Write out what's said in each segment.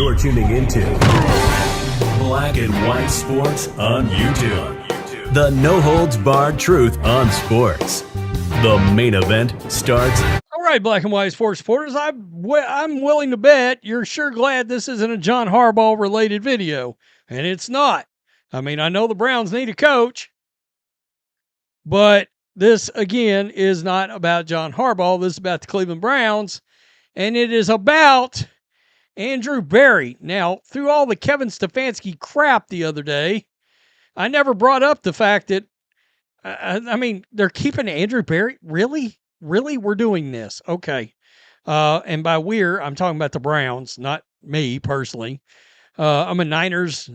You're tuning into Black and White Sports on YouTube. The no-holds-barred truth on sports. The main event starts. All right, Black and White Sports supporters, I'm willing to bet you're sure glad this isn't a John Harbaugh-related video, and it's not. I mean, I know the Browns need a coach, but this, again, is not about John Harbaugh. This is about the Cleveland Browns, and it is about Andrew Berry. Now, through all the Kevin Stefanski crap the other day, I never brought up the fact that, I mean, they're keeping Andrew Berry? Really? Really? We're doing this? Okay. And by we're, I'm talking about the Browns, not me personally. I'm a Niners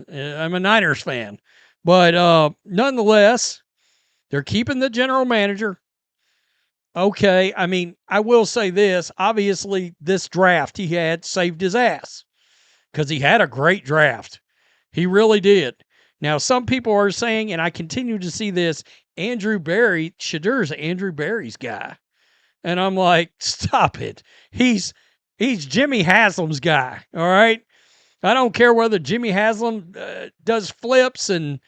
fan. But nonetheless, they're keeping the general manager. Okay, I mean, I will say this. Obviously, this draft he had saved his ass because he had a great draft. He really did. Now, some people are saying, and I continue to see this, Andrew Berry, Shedeur's Andrew Berry's guy. And I'm like, stop it. He's Jimmy Haslam's guy, all right? I don't care whether Jimmy Haslam does flips and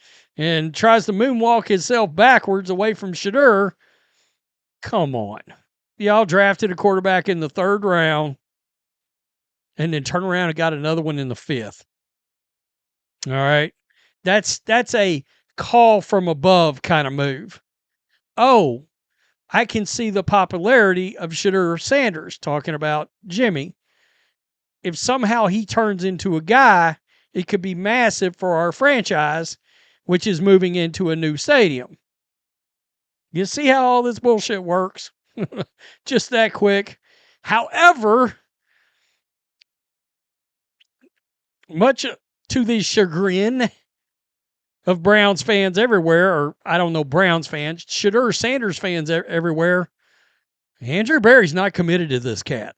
tries to moonwalk himself backwards away from Shedeur. Come on. Y'all drafted a quarterback in the 3rd round and then turn around and got another one in the 5th. All right? That's a call from above kind of move. Oh, I can see the popularity of Shedeur Sanders, talking about Jimmy. If somehow he turns into a guy, it could be massive for our franchise, which is moving into a new stadium. You see how all this bullshit works? Just that quick. However, much to the chagrin of Browns fans everywhere, or I don't know, Browns fans, Shedeur Sanders fans everywhere, Andrew Berry's not committed to this cat.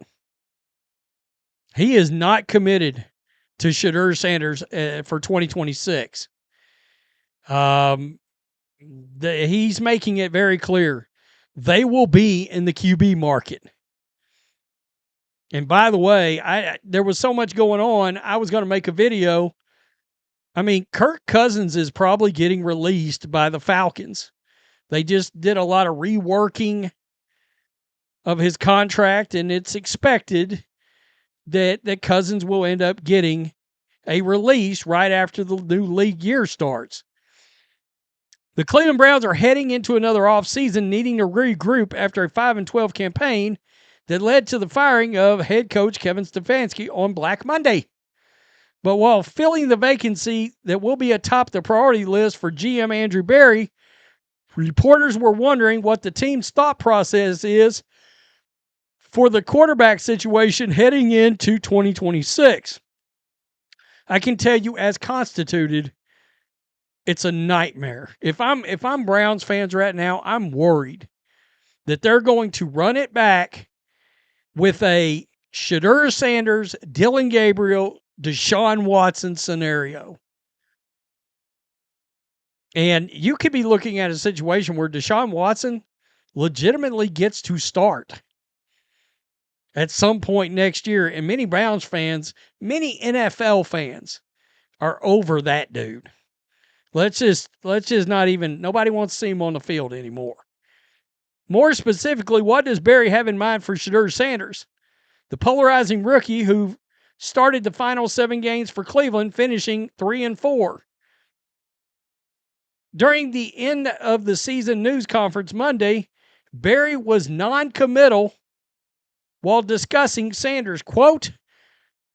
He is not committed to Shedeur Sanders for 2026. He's making it very clear they will be in the QB market. And by the way, there was so much going on, I was going to make a video. I mean, Kirk Cousins is probably getting released by the Falcons. They just did a lot of reworking of his contract, and it's expected that Cousins will end up getting a release right after the new league year starts. The Cleveland Browns are heading into another offseason, needing to regroup after a 5-12 campaign that led to the firing of head coach Kevin Stefanski on Black Monday. But while filling the vacancy that will be atop the priority list for GM Andrew Berry, reporters were wondering what the team's thought process is for the quarterback situation heading into 2026. I can tell you, as constituted, it's a nightmare. If I'm Browns fans right now, I'm worried that they're going to run it back with a Shedeur Sanders, Dylan Gabriel, Deshaun Watson scenario. And you could be looking at a situation where Deshaun Watson legitimately gets to start at some point next year. And many Browns fans, many NFL fans are over that dude. Let's just not even, nobody wants to see him on the field anymore. More specifically, what does Berry have in mind for Shedeur Sanders? The polarizing rookie who started the final 7 games for Cleveland, finishing 3-4. During the end of the season news conference Monday, Berry was non-committal while discussing Sanders. Quote,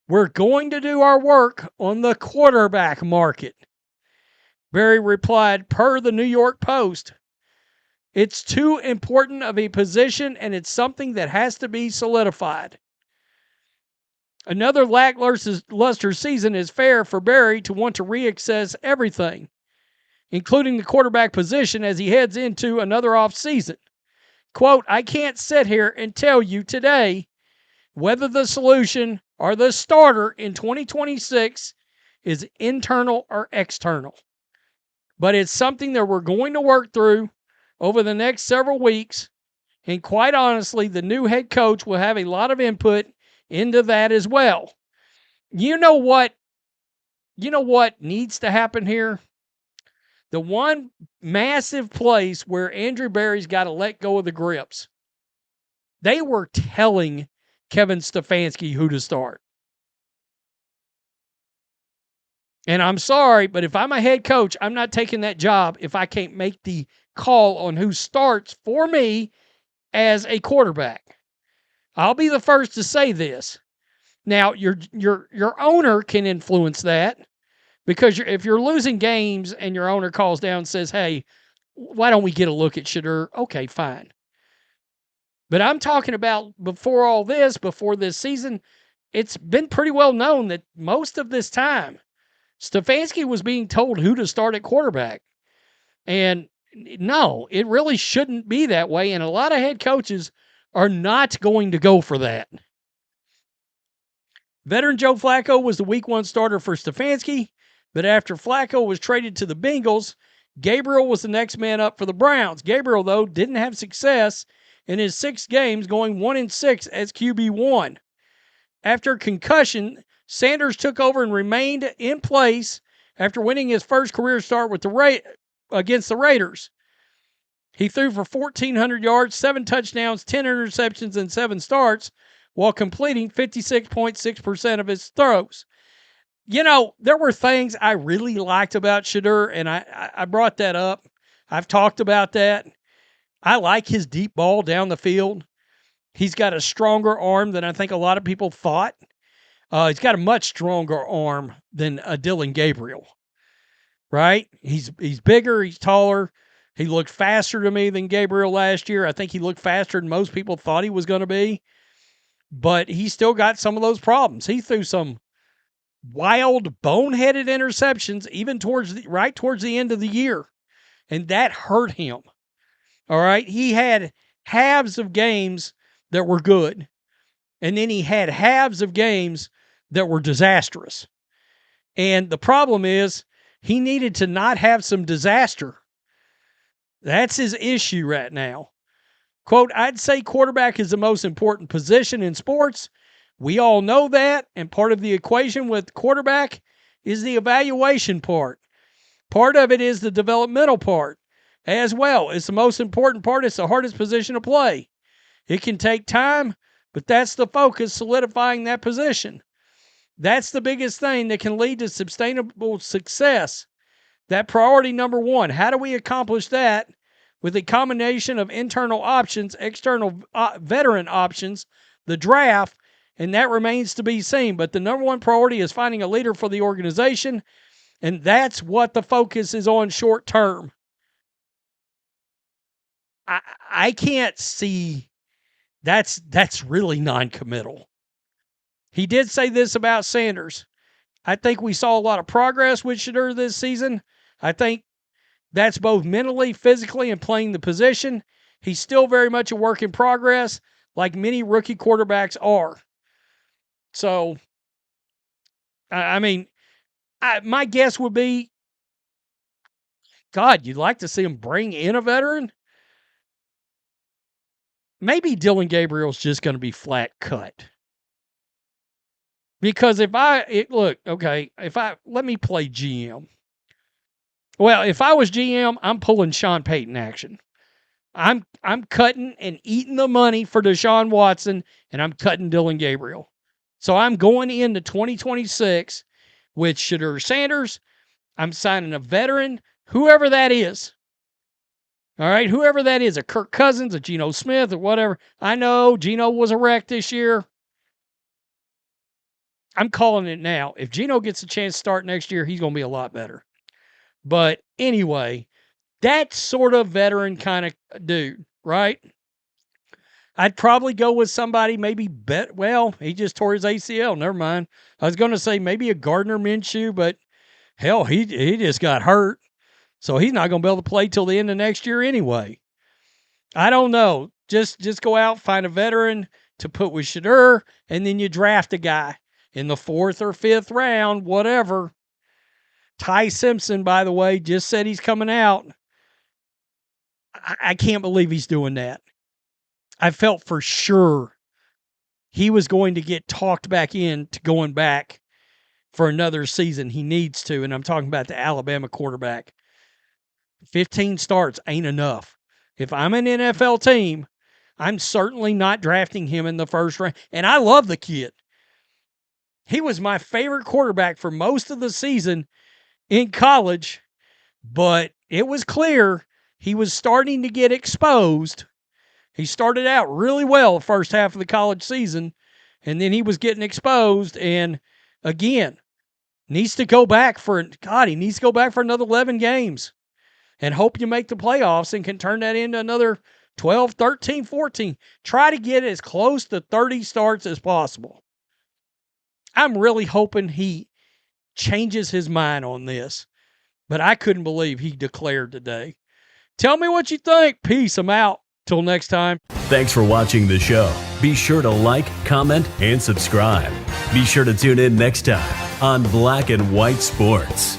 "We're going to do our work on the quarterback market." Berry replied, per the New York Post, "It's too important of a position and it's something that has to be solidified." Another lackluster season is fair for Berry to want to reassess everything, including the quarterback position as he heads into another offseason. Quote, "I can't sit here and tell you today whether the solution or the starter in 2026 is internal or external. But it's something that we're going to work through over the next several weeks. And quite honestly, the new head coach will have a lot of input into that as well." You know what? You know what needs to happen here? The one massive place where Andrew Berry's got to let go of the grips. They were telling Kevin Stefanski who to start. And I'm sorry, but if I'm a head coach, I'm not taking that job if I can't make the call on who starts for me as a quarterback. I'll be the first to say this. Now, your owner can influence that because if you're losing games and your owner calls down and says, "Hey, why don't we get a look at Shedeur?" Okay, fine. But I'm talking about before this season, it's been pretty well known that most of this time, Stefanski was being told who to start at quarterback. And no, it really shouldn't be that way. And a lot of head coaches are not going to go for that. Veteran Joe Flacco was the week 1 starter for Stefanski, but after Flacco was traded to the Bengals, Gabriel was the next man up for the Browns. Gabriel, though, didn't have success in his 6 games, going 1-6 as QB1. After concussion, Sanders took over and remained in place after winning his first career start with against the Raiders. He threw for 1,400 yards, 7 touchdowns, 10 interceptions, and 7 starts, while completing 56.6% of his throws. You know, there were things I really liked about Shedeur, and I brought that up. I've talked about that. I like his deep ball down the field. He's got a stronger arm than I think a lot of people thought. He's got a much stronger arm than Dillon Gabriel, right? He's bigger, he's taller. He looked faster to me than Gabriel last year. I think he looked faster than most people thought he was going to be. But he still got some of those problems. He threw some wild, boneheaded interceptions even towards the end of the year, and that hurt him. All right, he had halves of games that were good, and then he had halves of games that were disastrous. And the problem is he needed to not have some disaster. That's his issue right now. Quote, I'd say quarterback is the most important position in sports. We all know that, and part of the equation with quarterback is the evaluation part. Part of it is the developmental part as well. It's the most important part. It's the hardest position to play. It can take time, but that's the focus, solidifying that position. That's the biggest thing that can lead to sustainable success. That priority number 1. How do we accomplish that? With a combination of internal options, external veteran options, the draft, and that remains to be seen. But the number 1 priority is finding a leader for the organization, and that's what the focus is on short term. I can't see that's really non-committal. He did say this about Sanders. I think we saw a lot of progress with Shedeur this season. I think that's both mentally, physically, and playing the position. He's still very much a work in progress, like many rookie quarterbacks are. So, I mean, my guess would be, God, you'd like to see him bring in a veteran? Maybe Dillon Gabriel's just going to be flat cut. Because let me play GM. Well, if I was GM, I'm pulling Sean Payton action. I'm cutting and eating the money for Deshaun Watson, and I'm cutting Dillon Gabriel. So I'm going into 2026 with Shedeur Sanders. I'm signing a veteran, whoever that is. All right, whoever that is, a Kirk Cousins, a Geno Smith, or whatever. I know Geno was a wreck this year. I'm calling it now. If Geno gets a chance to start next year, he's going to be a lot better. But anyway, that sort of veteran kind of dude, right? I'd probably go with somebody maybe he just tore his ACL. Never mind. I was going to say maybe a Gardner Minshew, but hell, he just got hurt. So he's not going to be able to play till the end of next year anyway. I don't know. Just go out, find a veteran to put with Shedeur, and then you draft a guy in the 4th or 5th round, whatever. Ty Simpson, by the way, just said he's coming out. I can't believe he's doing that. I felt for sure he was going to get talked back in to going back for another season. He needs to, and I'm talking about the Alabama quarterback. 15 starts ain't enough. If I'm an NFL team, I'm certainly not drafting him in the first round. And I love the kid. He was my favorite quarterback for most of the season in college, but it was clear he was starting to get exposed. He started out really well the first half of the college season, and then he was getting exposed, and again, he needs to go back for another 11 games and hope you make the playoffs and can turn that into another 12, 13, 14. Try to get as close to 30 starts as possible. I'm really hoping he changes his mind on this, but I couldn't believe he declared today. Tell me what you think. Peace. I'm out. Till next time. Thanks for watching the show. Be sure to like, comment, and subscribe. Be sure to tune in next time on Black and White Sports.